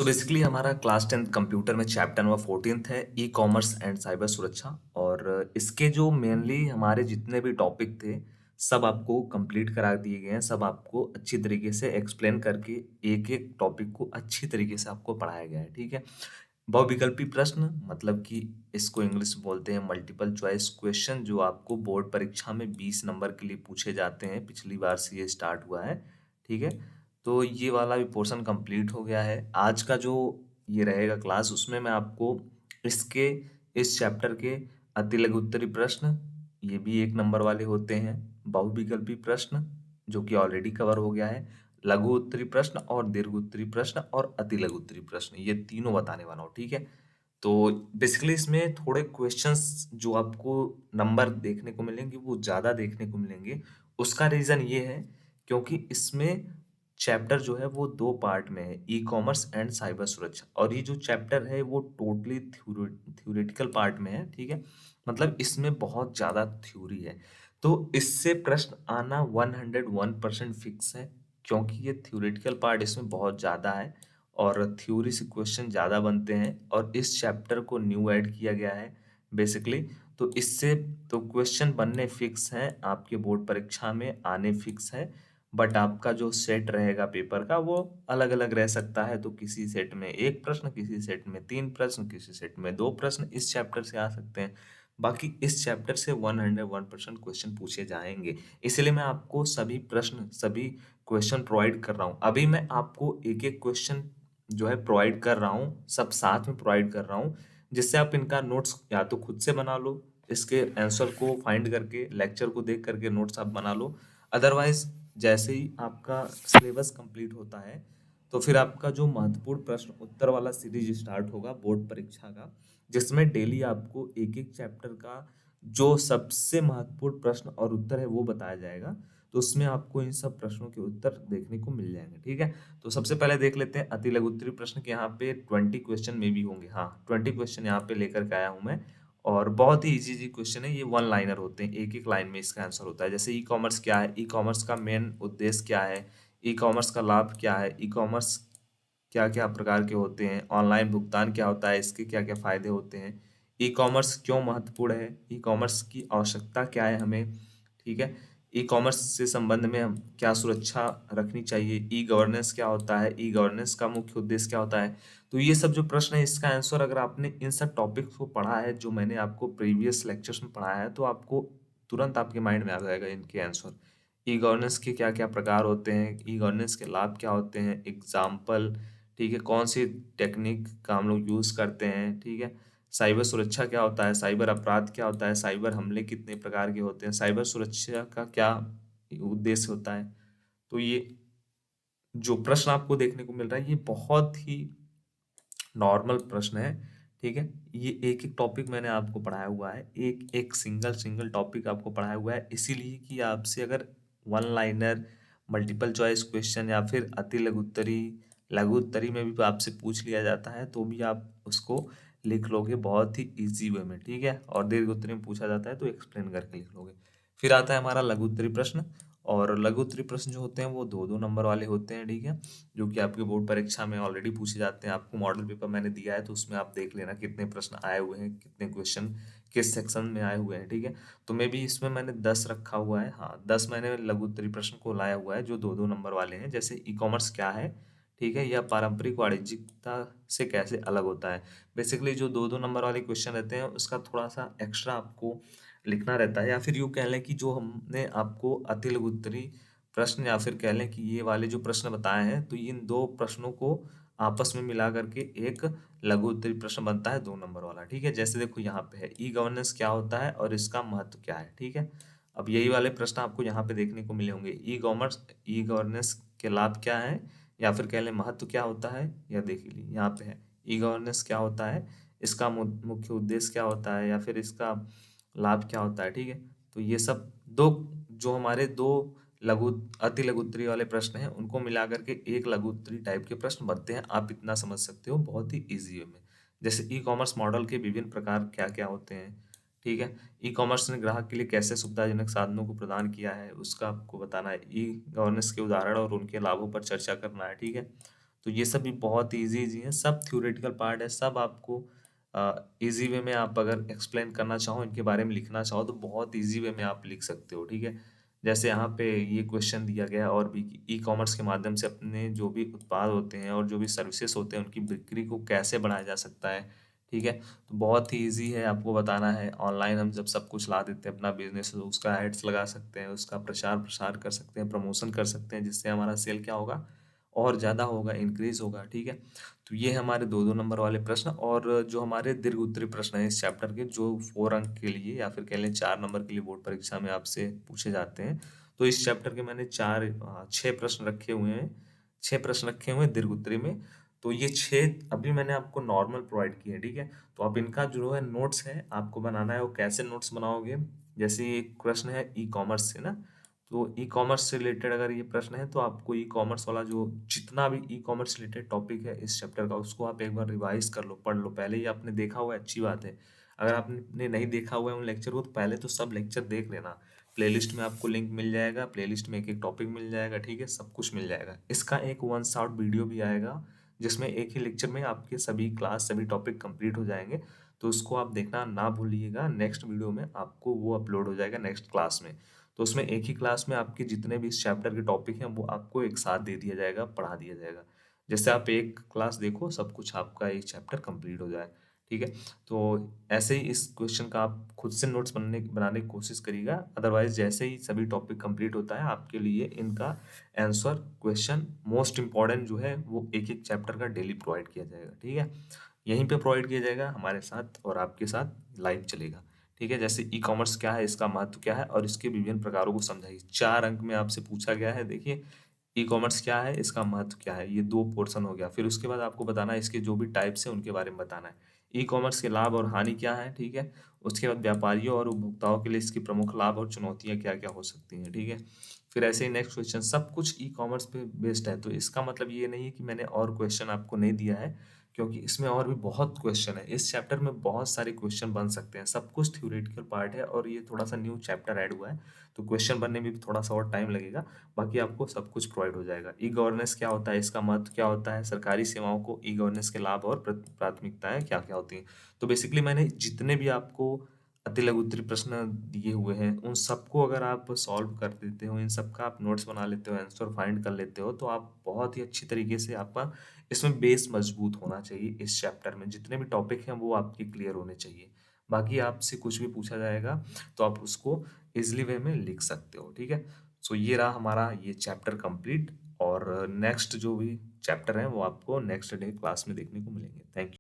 तो बेसिकली हमारा class 10th computer में चैप्टर नंबर 14th है ई कॉमर्स एंड साइबर सुरक्षा। और इसके जो मेनली हमारे जितने भी टॉपिक थे सब आपको कंप्लीट करा दिए गए हैं। सब आपको अच्छी तरीके से एक्सप्लेन करके एक एक टॉपिक को अच्छी तरीके से आपको पढ़ाया गया है। ठीक है। बहुविकल्पी प्रश्न मतलब कि इसको इंग्लिश में बोलते हैं मल्टीपल चॉइस क्वेश्चन, जो आपको बोर्ड परीक्षा में 20 नंबर के लिए पूछे जाते हैं। पिछली बार से ये स्टार्ट हुआ है। ठीक है। तो ये वाला भी पोर्शन कंप्लीट हो गया है। आज का जो ये रहेगा क्लास, उसमें मैं आपको इसके इस चैप्टर के अति लघु उत्तरी प्रश्न, ये भी 1 नंबर वाले होते हैं। बहुविकल्पी प्रश्न जो कि ऑलरेडी कवर हो गया है। लघु उत्तरी प्रश्न और दीर्घ उत्तरी प्रश्न और अति लघु उत्तरी प्रश्न, ये तीनों बताने वाला हूँ। ठीक है। तो बेसिकली इसमें थोड़े क्वेश्चंस जो आपको नंबर देखने को मिलेंगे वो ज़्यादा देखने को मिलेंगे। उसका रीज़न ये है क्योंकि इसमें चैप्टर जो है वो 2 पार्ट में है, ई कॉमर्स एंड साइबर सुरक्षा। और ये जो चैप्टर है वो टोटली थ्योरेटिकल पार्ट में है। ठीक है। मतलब इसमें बहुत ज़्यादा थ्योरी है। तो इससे प्रश्न आना 101% फिक्स है, क्योंकि ये थ्योरेटिकल पार्ट इसमें बहुत ज़्यादा है और थ्योरी से क्वेश्चन ज़्यादा बनते हैं। और इस चैप्टर को न्यू ऐड किया गया है बेसिकली। तो इससे तो क्वेश्चन बनने फिक्स हैं, आपके बोर्ड परीक्षा में आने फिक्स है। बट आपका जो सेट रहेगा पेपर का वो अलग अलग रह सकता है। तो किसी सेट में 1 प्रश्न, किसी सेट में 3 प्रश्न, किसी सेट में 2 प्रश्न इस चैप्टर से आ सकते हैं। बाकी इस चैप्टर से 101% क्वेश्चन पूछे जाएंगे। इसलिए मैं आपको सभी प्रश्न, सभी क्वेश्चन प्रोवाइड कर रहा हूँ। अभी मैं आपको एक एक क्वेश्चन जो है प्रोवाइड कर रहा हूँ, सब साथ में प्रोवाइड कर रहा हूँ, जिससे आप इनका नोट्स या तो खुद से बना लो, इसके आंसर को फाइंड करके लेक्चर को देख करके नोट्स आप बना लो। अदरवाइज जैसे ही आपका सिलेबस कंप्लीट होता है तो फिर आपका जो महत्वपूर्ण प्रश्न उत्तर वाला सीरीज स्टार्ट होगा बोर्ड परीक्षा का, जिसमें डेली आपको एक एक चैप्टर का जो सबसे महत्वपूर्ण प्रश्न और उत्तर है वो बताया जाएगा। तो उसमें आपको इन सब प्रश्नों के उत्तर देखने को मिल जाएंगे। ठीक है। तो सबसे पहले देख लेते हैं अति लघु उत्तरीय प्रश्न के। यहाँ पे 20 क्वेश्चन में भी होंगे। हाँ, 20 क्वेश्चन यहाँ पे लेकर के आया हूँ मैं। और बहुत ही इजी क्वेश्चन है ये, 1 लाइनर होते हैं, एक एक लाइन में इसका आंसर होता है। जैसे ई कॉमर्स क्या है, ई कॉमर्स का मेन उद्देश्य क्या है, ई कॉमर्स का लाभ क्या है, ई कॉमर्स क्या क्या प्रकार के होते हैं, ऑनलाइन भुगतान क्या होता है, इसके क्या क्या फायदे होते हैं, ई कॉमर्स क्यों महत्वपूर्ण है, ई कॉमर्स की आवश्यकता क्या है हमें। ठीक है। ई कॉमर्स से संबंध में हम क्या सुरक्षा रखनी चाहिए, ई गवर्नेंस क्या होता है, ई गवर्नेंस का मुख्य उद्देश्य क्या होता है। तो ये सब जो प्रश्न है इसका आंसर अगर आपने इन सब टॉपिक्स को पढ़ा है जो मैंने आपको प्रीवियस लेक्चर्स में पढ़ाया है, तो आपको तुरंत आपके माइंड में आ जाएगा इनके आंसर। ई गवर्नेंस के क्या क्या प्रकार होते हैं, ई गवर्नेंस के लाभ क्या होते हैं, एग्जाम्पल। ठीक है। कौन सी टेक्निक का हम लोग यूज़ करते हैं। ठीक है। साइबर सुरक्षा क्या होता है, साइबर अपराध क्या होता है, साइबर हमले कितने प्रकार के होते हैं, साइबर सुरक्षा का क्या उद्देश्य होता है। तो ये जो प्रश्न आपको देखने को मिल रहा है ये बहुत ही नॉर्मल प्रश्न है। ठीक है। ये एक एक टॉपिक मैंने आपको पढ़ाया हुआ है, एक एक सिंगल सिंगल टॉपिक आपको पढ़ाया हुआ है, इसीलिए कि आपसे अगर 1 लाइनर, मल्टीपल चॉइस क्वेश्चन या फिर अति लघु उत्तरी में भी आपसे पूछ लिया जाता है तो भी आप उसको लिख लोगे बहुत ही इजी वे में। ठीक है। और दीर्घ उत्तरी में पूछा जाता है तो एक्सप्लेन करके लिख लोगे। फिर आता है हमारा लघु उत्तरी प्रश्न। और लघु उत्तरी प्रश्न जो होते हैं वो 2-2 नंबर वाले होते हैं। ठीक है। जो कि आपके बोर्ड परीक्षा में ऑलरेडी पूछे जाते हैं। आपको मॉडल पेपर मैंने दिया है तो उसमें आप देख लेना कितने प्रश्न आए हुए हैं, कितने क्वेश्चन किस सेक्शन में आए हुए हैं। ठीक है। तो मे भी इसमें मैंने 10 रखा हुआ है। हाँ, 10 मैंने लघु उत्तरी प्रश्न को लाया हुआ है जो 2-2 नंबर वाले हैं। जैसे ई कॉमर्स क्या है, ठीक है, यह पारंपरिक वाणिज्यिकता से कैसे अलग होता है। बेसिकली जो 2-2 नंबर वाले क्वेश्चन रहते हैं उसका थोड़ा सा एक्स्ट्रा आपको लिखना रहता है, या फिर यूँ कह लें कि जो हमने आपको अति लघु उत्तरी प्रश्न, या फिर कह लें कि ये वाले जो प्रश्न बताए हैं, तो इन 2 प्रश्नों को आपस में मिला करके एक लघु उत्तरी प्रश्न बनता है 2 नंबर वाला। ठीक है। जैसे देखो यहाँ पे है ई गवर्नेंस क्या होता है और इसका महत्व क्या है। ठीक है। अब यही वाले प्रश्न आपको यहाँ पे देखने को मिले होंगे। ई गवर्नेंस के लाभ क्या है, या फिर कह लें महत्व क्या होता है, या देख लीजिए यहाँ पे है ई गवर्नेंस क्या होता है, इसका मुख्य उद्देश्य क्या होता है, या फिर इसका लाभ क्या होता है। ठीक है। तो ये सब दो, जो हमारे 2 लघु अति लघु उत्तरी वाले प्रश्न हैं उनको मिला करके एक लघु उत्तरी टाइप के प्रश्न बनते हैं। आप इतना समझ सकते हो बहुत ही इजी वे में। जैसे ई कॉमर्स मॉडल के विभिन्न प्रकार क्या क्या होते हैं। ठीक है। ई कॉमर्स ने ग्राहक के लिए कैसे सुविधाजनक साधनों को प्रदान किया है उसका आपको बताना है। ई गवर्नेंस के उदाहरण और उनके लाभों पर चर्चा करना है। ठीक है। तो ये सब भी बहुत ईज़ी हैं, सब थ्योरेटिकल पार्ट है, सब आपको ईज़ी वे में आप अगर एक्सप्लेन करना चाहो, इनके बारे में लिखना चाहो तो बहुत ईज़ी वे में आप लिख सकते हो, ठीक है? जैसे यहाँ पे ये क्वेश्चन दिया गया है और भी कि ई-कॉमर्स के माध्यम से अपने जो भी उत्पाद होते हैं और जो भी सर्विसेज होते हैं, उनकी बिक्री को कैसे बढ़ाया जा सकता है, ठीक है? तो बहुत ही ईज़ी है, आपको बताना है। ऑनलाइन हम जब सब कुछ ला देते हैं, अपना बिज़नेस तो उसका एड्स लगा सकते हैं, उसका प्रचार-प्रसार कर सकते हैं, प्रमोशन कर सकते हैं, जिससे हमारा सेल क्या होगा और ज़्यादा होगा, इंक्रीज़ होगा, ठीक है? तो ये हमारे 2-2 नंबर वाले प्रश्न और जो हमारे दीर्घ उत्तरीय प्रश्न हैं इस चैप्टर के जो 4 अंक के लिए या फिर कह लें 4 नंबर के लिए बोर्ड परीक्षा में आपसे पूछे जाते हैं। तो इस चैप्टर के मैंने 6 प्रश्न रखे हुए हैं। 6 प्रश्न रखे हुए हैं दीर्घ उत्तरीय में। तो ये 6 अभी मैंने आपको नॉर्मल प्रोवाइड किए हैं, ठीक है? तो अब इनका जो है नोट्स है, आपको बनाना है। वो कैसे नोट्स बनाओगे? जैसे ये एक प्रश्न है ई-कॉमर्स से ना, तो ई-कॉमर्स से रिलेटेड अगर ये प्रश्न है तो आपको ई-कॉमर्स वाला जो जितना भी ई-कॉमर्स रिलेटेड टॉपिक है इस चैप्टर का उसको आप एक बार रिवाइज कर लो, पढ़ लो। पहले ही आपने देखा हुआ है अच्छी बात है। अगर आपने नहीं देखा हुआ है उन लेक्चर को तो पहले तो सब लेक्चर देख लेना। प्लेलिस्ट में आपको लिंक मिल जाएगा, प्लेलिस्ट में एक-एक टॉपिक मिल जाएगा, ठीक है? सब कुछ मिल जाएगा। इसका एक वन शॉट वीडियो भी आएगा जिसमें एक ही लेक्चर में आपके सभी क्लास, सभी टॉपिक कंप्लीट हो जाएँगे। तो उसको आप देखना ना भूलिएगा। नेक्स्ट वीडियो में आपको वो अपलोड हो जाएगा नेक्स्ट क्लास में। तो उसमें एक ही क्लास में आपके जितने भी इस चैप्टर के टॉपिक हैं वो आपको एक साथ दे दिया जाएगा, पढ़ा दिया जाएगा। जैसे आप एक क्लास देखो, सब कुछ आपका एक चैप्टर कंप्लीट हो जाए, ठीक है? तो ऐसे ही इस क्वेश्चन का आप खुद से नोट्स बनाने की कोशिश करिएगा। अदरवाइज़ जैसे ही सभी टॉपिक कंप्लीट होता है, आपके लिए इनका आंसर क्वेश्चन मोस्ट इम्पोर्टेंट जो है वो एक-एक चैप्टर का डेली प्रोवाइड किया जाएगा, ठीक है? यहीं पे प्रोवाइड किया जाएगा हमारे साथ और आपके साथ लाइव चलेगा। ठीक है? जैसे ई-कॉमर्स क्या है, इसका महत्व क्या है और इसके विभिन्न प्रकारों को समझाइए। 4 अंक में आपसे पूछा गया है, देखिए ई-कॉमर्स क्या है, इसका महत्व क्या है, ये 2 पोर्शन हो गया। फिर उसके बाद आपको बताना है इसके जो भी टाइप्स हैं उनके बारे में बताना है। ई-कॉमर्स के लाभ और हानि क्या है, ठीक है? उसके बाद व्यापारियों और उपभोक्ताओं के लिए इसके प्रमुख लाभ और चुनौतियाँ क्या-क्या हो सकती हैं, ठीक है? फिर ऐसे ही नेक्स्ट क्वेश्चन, सब कुछ ई-कॉमर्स पे बेस्ड है, तो इसका मतलब ये नहीं है कि मैंने और क्वेश्चन आपको नहीं दिया है, क्योंकि इसमें और भी बहुत क्वेश्चन है। इस चैप्टर में बहुत सारे क्वेश्चन बन सकते हैं। सब कुछ थ्योरेटिकल पार्ट है और ये थोड़ा-सा न्यू चैप्टर ऐड हुआ है, तो क्वेश्चन बनने में भी थोड़ा-सा और टाइम लगेगा। बाकी आपको सब कुछ प्रोवाइड हो जाएगा। ई-गवर्नेंस क्या होता है, इसका महत्व क्या होता है, सरकारी सेवाओं को ई-गवर्नेंस के लाभ और प्राथमिकताएँ क्या-क्या होती हैं। तो बेसिकली मैंने जितने भी आपको अति लघु उत्तरीय प्रश्न दिए हुए हैं, उन सबको अगर आप सॉल्व कर देते हो, इन सबका आप नोट्स बना लेते हो, आंसर फाइंड कर लेते हो, तो आप बहुत ही अच्छी तरीके से आपका इसमें बेस मजबूत होना चाहिए। इस चैप्टर में जितने भी टॉपिक हैं वो आपके क्लियर होने चाहिए। बाकी आपसे कुछ भी पूछा जाएगा तो आप उसको ईज़िली वे में लिख सकते हो, ठीक है? सो ये रहा हमारा ये चैप्टर कंप्लीट और नेक्स्ट जो भी चैप्टर है वो आपको नेक्स्ट डे क्लास में देखने को मिलेंगे। Thank you.